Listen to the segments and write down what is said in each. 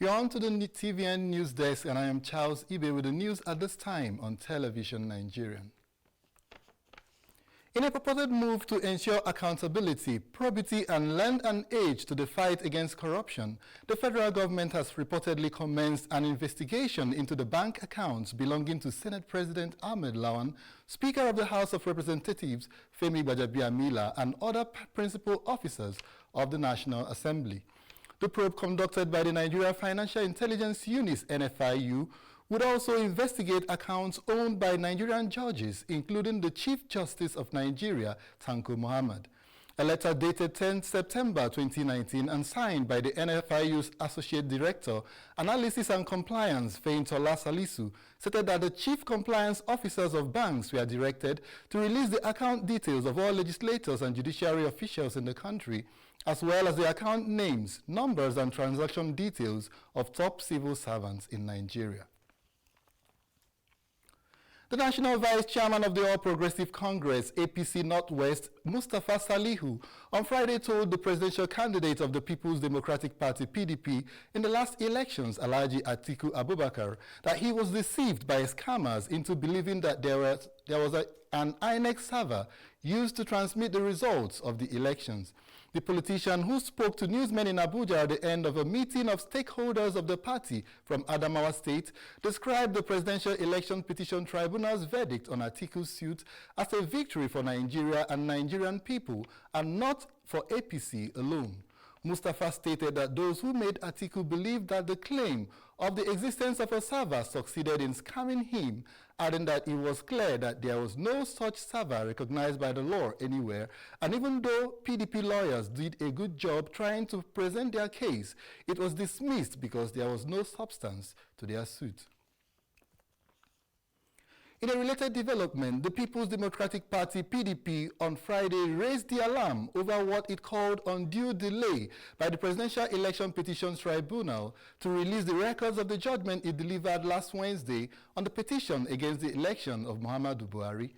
You're on to the TVN News Desk, and I am Charles Ibe with the news at this time on Television Nigerian. In a purported move to ensure accountability, probity, and lend an edge to the fight against corruption, the federal government has reportedly commenced an investigation into the bank accounts belonging to Senate President Ahmed Lawan, Speaker of the House of Representatives Femi Gbajabiamila, and other principal officers of the National Assembly. The probe, conducted by the Nigeria Financial Intelligence Unit (NFIU), would also investigate accounts owned by Nigerian judges, including the Chief Justice of Nigeria, Tanko Muhammad. A letter dated 10 September 2019 and signed by the NFIU's Associate Director, Analysis and Compliance, Feintola Salisu, stated that the chief compliance officers of banks were directed to release the account details of all legislators and judiciary officials in the country, as well as the account names, numbers, and transaction details of top civil servants in Nigeria. The National Vice Chairman of the All Progressive Congress, APC Northwest, Mustafa Salihu, on Friday told the presidential candidate of the People's Democratic Party, PDP, in the last elections, Alhaji Atiku Abubakar, that he was deceived by scammers into believing that there was an INEC server used to transmit the results of the elections. The politician, who spoke to newsmen in Abuja at the end of a meeting of stakeholders of the party from Adamawa State, described the Presidential Election Petition Tribunal's verdict on Atiku's suit as a victory for Nigeria and Nigerian people, and not for APC alone. Mustafa stated that those who made Atiku believe that the claim of the existence of a server succeeded in scamming him, adding that it was clear that there was no such server recognized by the law anywhere, and even though PDP lawyers did a good job trying to present their case, it was dismissed because there was no substance to their suit. In a related development, the People's Democratic Party, PDP, on Friday raised the alarm over what it called undue delay by the Presidential Election Petitions Tribunal to release the records of the judgment it delivered last Wednesday on the petition against the election of Muhammadu Buhari.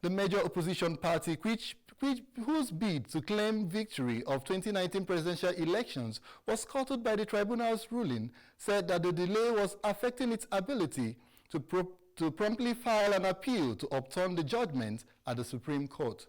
The major opposition party, whose bid to claim victory of 2019 presidential elections was scuttled by the tribunal's ruling, said that the delay was affecting its ability to promptly file an appeal to overturn the judgment at the Supreme Court.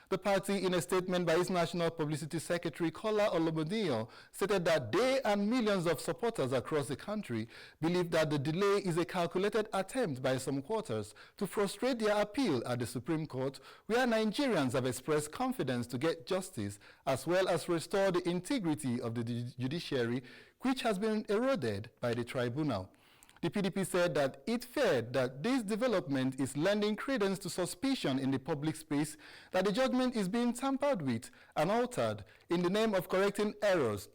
The party, in a statement by its National Publicity Secretary, Kola Olomodiyan, stated that they and millions of supporters across the country believe that the delay is a calculated attempt by some quarters to frustrate their appeal at the Supreme Court, where Nigerians have expressed confidence to get justice, as well as restore the integrity of the judiciary, which has been eroded by the tribunal. The PDP said that it feared that this development is lending credence to suspicion in the public space that the judgment is being tampered with and altered in the name of correcting errors,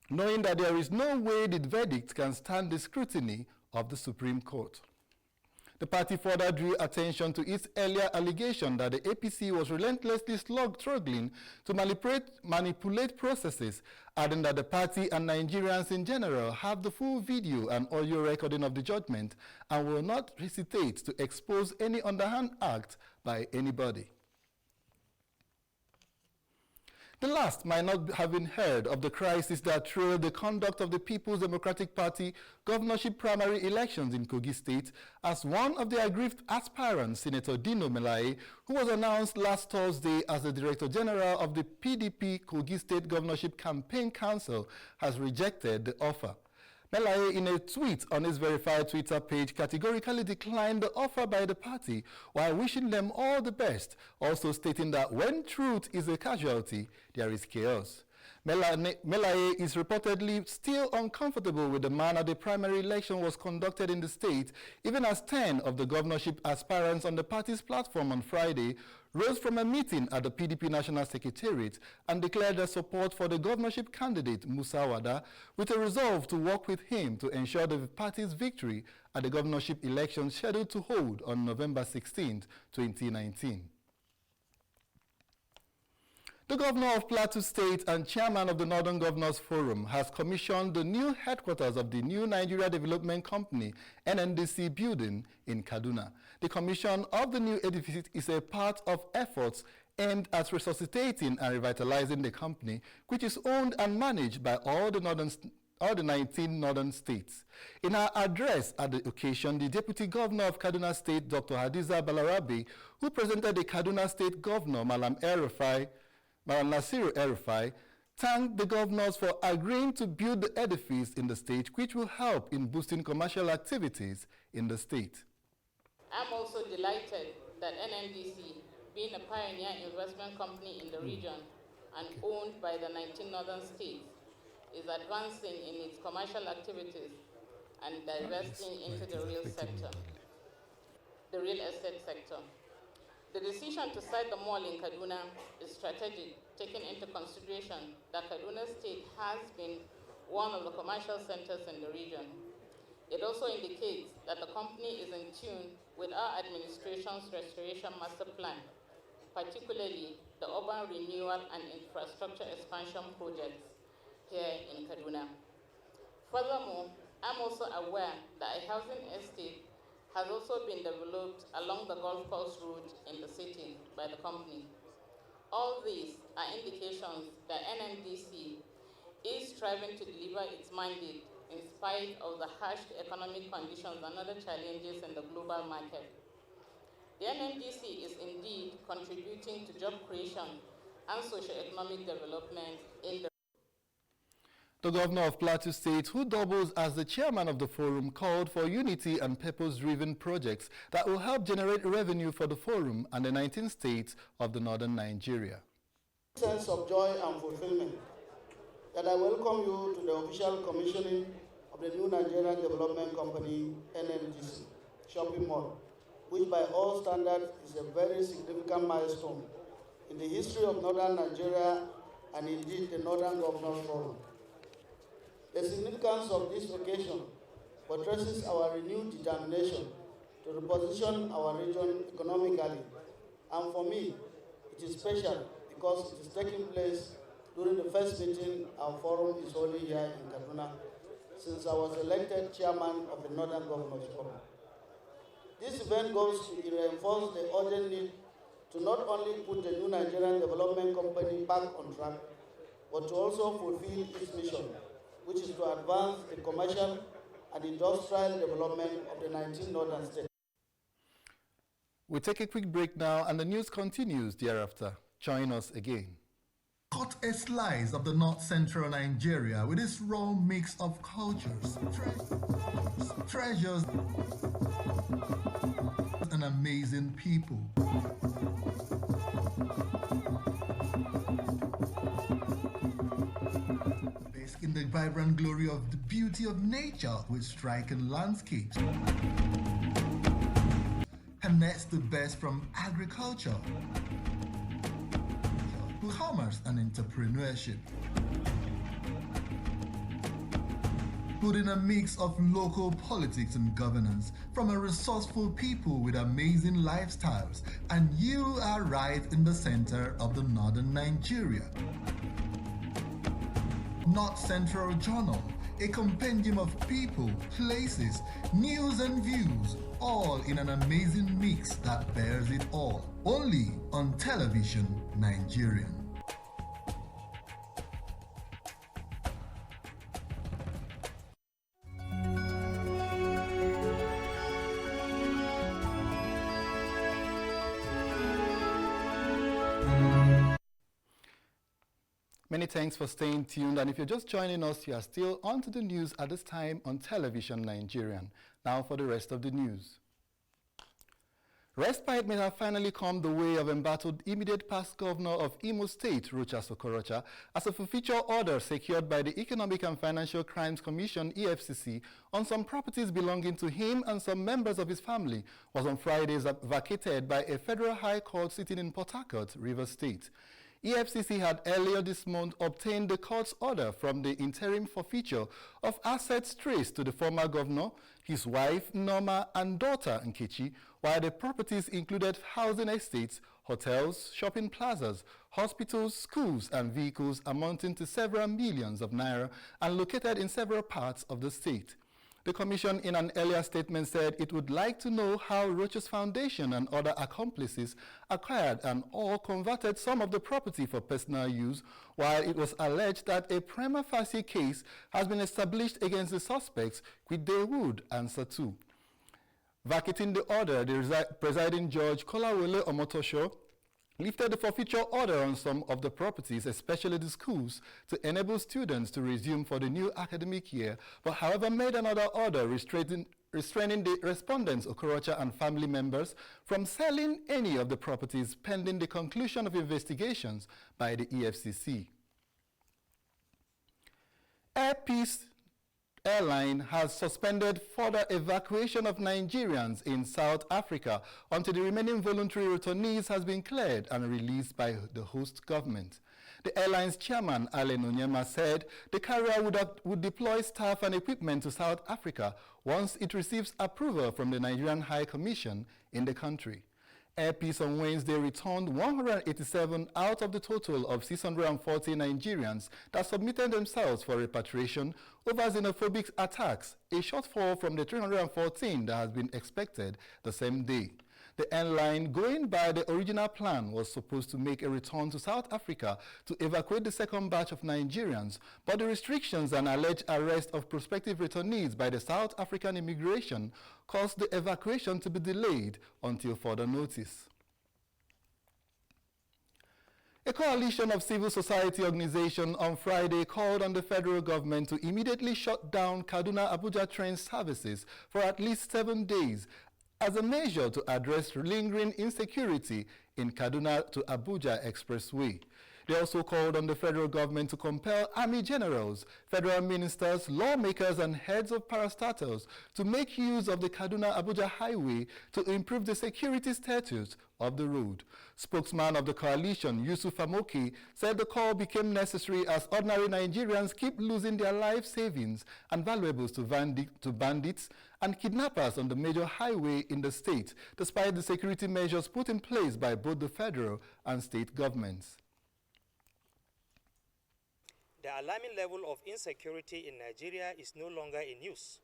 knowing that there is no way the verdict can stand the scrutiny of the Supreme Court. The party further drew attention to its earlier allegation that the APC was relentlessly struggling to manipulate processes, adding that the party and Nigerians in general have the full video and audio recording of the judgment and will not hesitate to expose any underhand act by anybody. The last might not have been heard of the crisis that trailed the conduct of the People's Democratic Party governorship primary elections in Kogi State, as one of the aggrieved aspirants, Senator Dino Melaye, who was announced last Thursday as the Director General of the PDP Kogi State Governorship Campaign Council, has rejected the offer. Melaye, in a tweet on his verified Twitter page, categorically declined the offer by the party while wishing them all the best, also stating that when truth is a casualty, there is chaos. Melaye is reportedly still uncomfortable with the manner the primary election was conducted in the state, even as 10 of the governorship aspirants on the party's platform on Friday rose from a meeting at the PDP National Secretariat and declared their support for the governorship candidate, Musa Wada, with a resolve to work with him to ensure the party's victory at the governorship election scheduled to hold on November 16, 2019. The Governor of Plateau State and Chairman of the Northern Governors Forum has commissioned the new headquarters of the New Nigeria Development Company, NNDC building in Kaduna. The commission of the new edifice is a part of efforts aimed at resuscitating and revitalizing the company, which is owned and managed by all the all the 19 northern states. In her address at the occasion, the Deputy Governor of Kaduna State, Dr. Hadiza Balarabe, who presented the Kaduna State Governor, Malam Nasiru El-Rufai, thanked the governors for agreeing to build the edifice in the state, which will help in boosting commercial activities in the state. I'm also delighted that NNDC, being a pioneer investment company in the region and owned by the 19 northern states, is advancing in its commercial activities and divesting into the real estate sector. The decision to site the mall in Kaduna is strategic, taking into consideration that Kaduna State has been one of the commercial centers in the region. It also indicates that the company is in tune with our administration's restoration master plan, particularly the urban renewal and infrastructure expansion projects here in Kaduna. Furthermore, I'm also aware that a housing estate has also been developed along the golf course route in the city by the company. All these are indications that NNDC is striving to deliver its mandate in spite of the harsh economic conditions and other challenges in the global market. The NNDC is indeed contributing to job creation and socio-economic development in the The governor of Plateau State, who doubles as the chairman of the forum, called for unity and purpose-driven projects that will help generate revenue for the forum and the 19 states of the northern Nigeria. Sense of joy and fulfillment that I welcome you to the official commissioning of the new Nigerian Development Company, NNDC, shopping mall, which by all standards is a very significant milestone in the history of northern Nigeria and indeed the Northern Governors Forum. The significance of this occasion buttresses our renewed determination to reposition our region economically, and for me, it is special because it is taking place during the first meeting our forum is holding here in Kaduna since I was elected chairman of the Northern Governors Forum. This event goes to reinforce the urgent need to not only put the new Nigerian Development Company back on track, but to also fulfill its mission, which is to advance the commercial and industrial development of the 19 northern states. We'll take a quick break now, and the news continues thereafter. Join us again. Cut a slice of the north-central Nigeria with its raw mix of cultures, treasures, and amazing people. In the vibrant glory of the beauty of nature with striking landscapes. And that's the best from agriculture, commerce and entrepreneurship. Put in a mix of local politics and governance from a resourceful people with amazing lifestyles, and you are right in the center of the northern Nigeria. North Central Journal, a compendium of people, places, news and views, all in an amazing mix that bears it all. Only on Television Nigerian. Many thanks for staying tuned, and if you're just joining us, you are still on to the news at this time on Television Nigerian. Now for the rest of the news. Respite may have finally come the way of embattled immediate past governor of Imo State, Rochas Okorocha, as a forfeiture order secured by the Economic and Financial Crimes Commission, EFCC, on some properties belonging to him and some members of his family was on Friday vacated by a federal high court sitting in Port Harcourt, Rivers State. EFCC had earlier this month obtained the court's order from the interim forfeiture of assets traced to the former governor, his wife Norma, and daughter Nkechi, while the properties included housing estates, hotels, shopping plazas, hospitals, schools, and vehicles amounting to several millions of naira and located in several parts of the state. The Commission, in an earlier statement, said it would like to know how Roche's Foundation and other accomplices acquired and or converted some of the property for personal use, while it was alleged that a prima facie case has been established against the suspects, Kwide Wood and Satu. Vacating the order, the presiding judge, Kolawole Omotosho, lifted the forfeiture order on some of the properties, especially the schools, to enable students to resume for the new academic year, but however made another order restraining the respondents, Okorocha and family members, from selling any of the properties pending the conclusion of investigations by the EFCC. Air Peace Airline has suspended further evacuation of Nigerians in South Africa until the remaining voluntary returnees has been cleared and released by the host government. The airline's chairman, Allen Onyema, said the carrier would deploy staff and equipment to South Africa once it receives approval from the Nigerian High Commission in the country. Air Peace on Wednesday returned 187 out of the total of 640 Nigerians that submitted themselves for repatriation over xenophobic attacks, a shortfall from the 314 that has been expected the same day. The airline, going by the original plan, was supposed to make a return to South Africa to evacuate the second batch of Nigerians, but the restrictions and alleged arrest of prospective returnees by the South African immigration caused the evacuation to be delayed until further notice. A coalition of civil society organizations on Friday called on the federal government to immediately shut down Kaduna-Abuja train services for at least 7 days as a measure to address lingering insecurity in Kaduna to Abuja Expressway. They also called on the federal government to compel army generals, federal ministers, lawmakers, and heads of parastatals to make use of the Kaduna-Abuja highway to improve the security status of the road. Spokesman of the coalition, Yusuf Amoki, said the call became necessary as ordinary Nigerians keep losing their life savings and valuables to bandits and kidnappers on the major highway in the state, despite the security measures put in place by both the federal and state governments. The alarming level of insecurity in Nigeria is no longer in news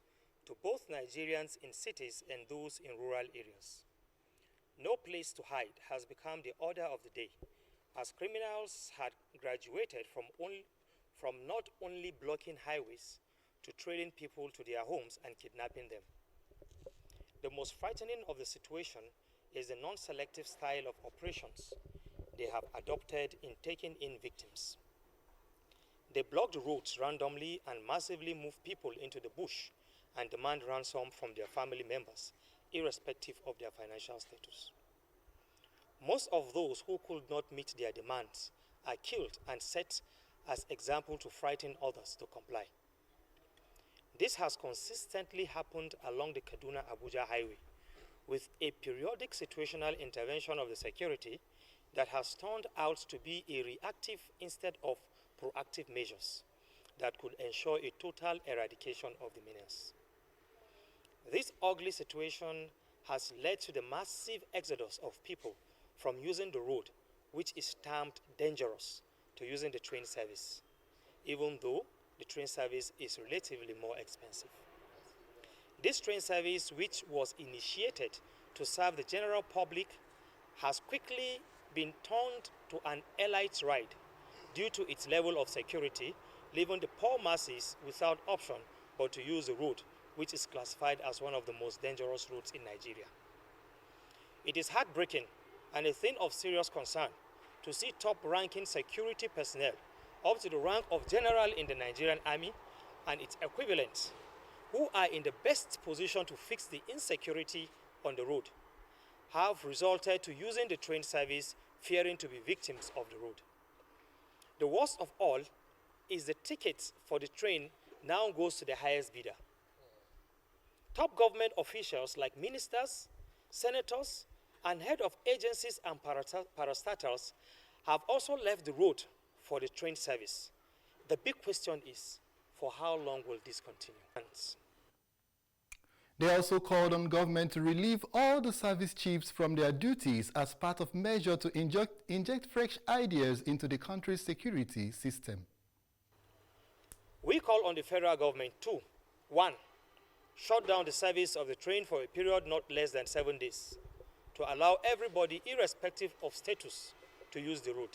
to both Nigerians in cities and those in rural areas. No place to hide has become the order of the day, as criminals had graduated from not only blocking highways to trailing people to their homes and kidnapping them. The most frightening of the situation is the non-selective style of operations they have adopted in taking in victims. They block the roads randomly and massively move people into the bush and demand ransom from their family members, irrespective of their financial status. Most of those who could not meet their demands are killed and set as example to frighten others to comply. This has consistently happened along the Kaduna-Abuja highway, with a periodic situational intervention of the security that has turned out to be a reactive instead of proactive measures that could ensure a total eradication of the menace. This ugly situation has led to the massive exodus of people from using the road, which is termed dangerous, to using the train service, even though the train service is relatively more expensive. This train service, which was initiated to serve the general public, has quickly been turned to an elite ride due to its level of security, leaving the poor masses without option but to use the road, which is classified as one of the most dangerous routes in Nigeria. It is heartbreaking and a thing of serious concern to see top-ranking security personnel up to the rank of general in the Nigerian Army and its equivalents, who are in the best position to fix the insecurity on the road, have resorted to using the train service, fearing to be victims of the road. The worst of all is the ticket for the train now goes to the highest bidder. Top government officials like ministers, senators, and head of agencies and parastatals have also left the road for the train service. The big question is, for how long will this continue? They also called on government to relieve all the service chiefs from their duties as part of measure to inject fresh ideas into the country's security system. We call on the federal government to, 1, shut down the service of the train for a period not less than 7 days to allow everybody, irrespective of status, to use the road.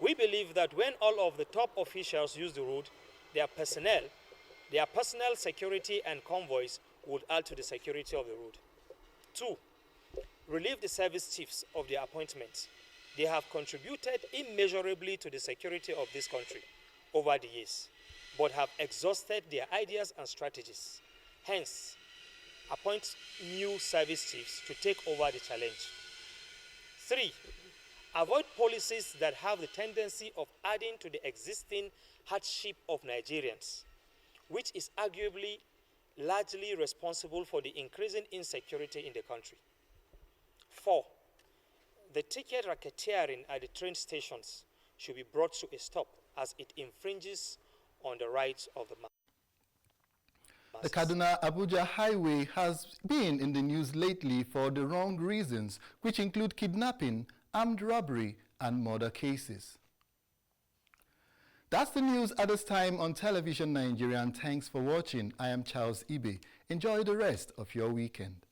We believe that when all of the top officials use the road, their personal security and convoys would add to the security of the road. 2, relieve the service chiefs of their appointments. They have contributed immeasurably to the security of this country over the years, but have exhausted their ideas and strategies. Hence, appoint new service chiefs to take over the challenge. 3, avoid policies that have the tendency of adding to the existing hardship of Nigerians, which is arguably largely responsible for the increasing insecurity in the country. 4, the ticket racketeering at the train stations should be brought to a stop as it infringes on the rights of the masses. The Kaduna-Abuja highway has been in the news lately for the wrong reasons, which include kidnapping, armed robbery, and murder cases. That's the news at this time on Television Nigerian. Thanks for watching. I am Charles Ibe. Enjoy the rest of your weekend.